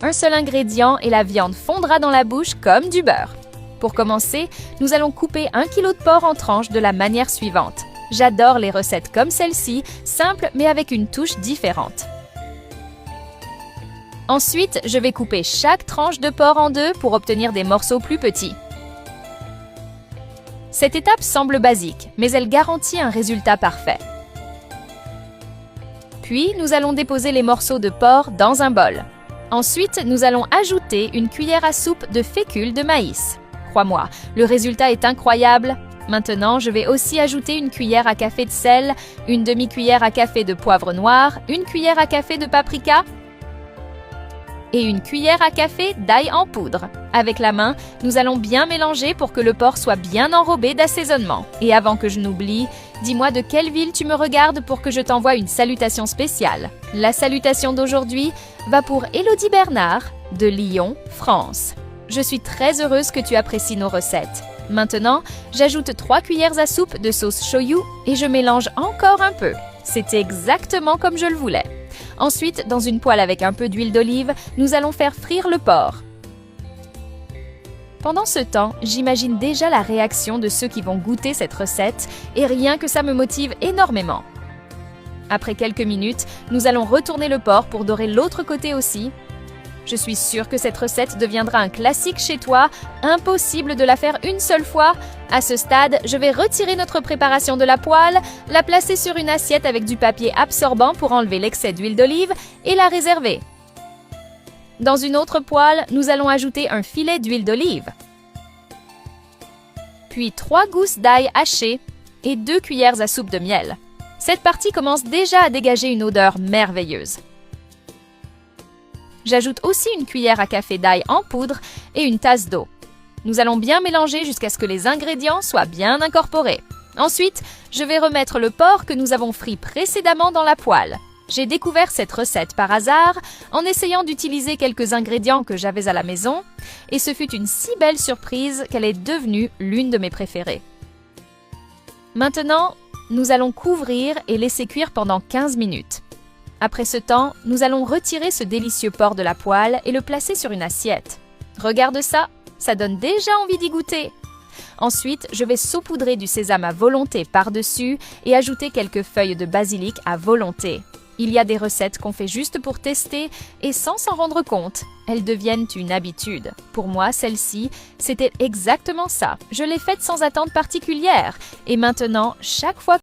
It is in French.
un seul ingrédient et la viande fondra dans la bouche comme du beurre. Pour commencer, nous allons couper 1 kg de porc en tranches de la manière suivante. J'adore les recettes comme celle-ci, simples mais avec une touche différente. Ensuite, je vais couper chaque tranche de porc en deux pour obtenir des morceaux plus petits. Cette étape semble basique, mais elle garantit un résultat parfait. Puis, nous allons déposer les morceaux de porc dans un bol. Ensuite, nous allons ajouter une cuillère à soupe de fécule de maïs. Crois-moi, le résultat est incroyable. Maintenant, je vais aussi ajouter une cuillère à café de sel, une demi-cuillère à café de poivre noir, une cuillère à café de paprika et une cuillère à café d'ail en poudre. Avec la main, nous allons bien mélanger pour que le porc soit bien enrobé d'assaisonnement. Et avant que je n'oublie, dis-moi de quelle ville tu me regardes pour que je t'envoie une salutation spéciale. La salutation d'aujourd'hui va pour Élodie Bernard de Lyon, France. Je suis très heureuse que tu apprécies nos recettes. Maintenant, j'ajoute 3 cuillères à soupe de sauce shoyu et je mélange encore un peu. C'était exactement comme je le voulais. Ensuite, dans une poêle avec un peu d'huile d'olive, nous allons faire frire le porc. Pendant ce temps, j'imagine déjà la réaction de ceux qui vont goûter cette recette et rien que ça me motive énormément. Après quelques minutes, nous allons retourner le porc pour dorer l'autre côté aussi. Je suis sûre que cette recette deviendra un classique chez toi, impossible de la faire une seule fois. À ce stade, je vais retirer notre préparation de la poêle, la placer sur une assiette avec du papier absorbant pour enlever l'excès d'huile d'olive et la réserver. Dans une autre poêle, nous allons ajouter un filet d'huile d'olive, puis 3 gousses d'ail hachées et 2 cuillères à soupe de miel. Cette partie commence déjà à dégager une odeur merveilleuse. J'ajoute aussi une cuillère à café d'ail en poudre et une tasse d'eau. Nous allons bien mélanger jusqu'à ce que les ingrédients soient bien incorporés. Ensuite, je vais remettre le porc que nous avons frit précédemment dans la poêle. J'ai découvert cette recette par hasard en essayant d'utiliser quelques ingrédients que j'avais à la maison et ce fut une si belle surprise qu'elle est devenue l'une de mes préférées. Maintenant, nous allons couvrir et laisser cuire pendant 15 minutes. Après ce temps, nous allons retirer ce délicieux porc de la poêle et le placer sur une assiette. Regarde ça, ça donne déjà envie d'y goûter. Ensuite, je vais saupoudrer du sésame à volonté par-dessus et ajouter quelques feuilles de basilic à volonté. Il y a des recettes qu'on fait juste pour tester et sans s'en rendre compte. Elles deviennent une habitude. Pour moi, celle-ci, c'était exactement ça. Je l'ai faite sans attente particulière. Et maintenant, chaque fois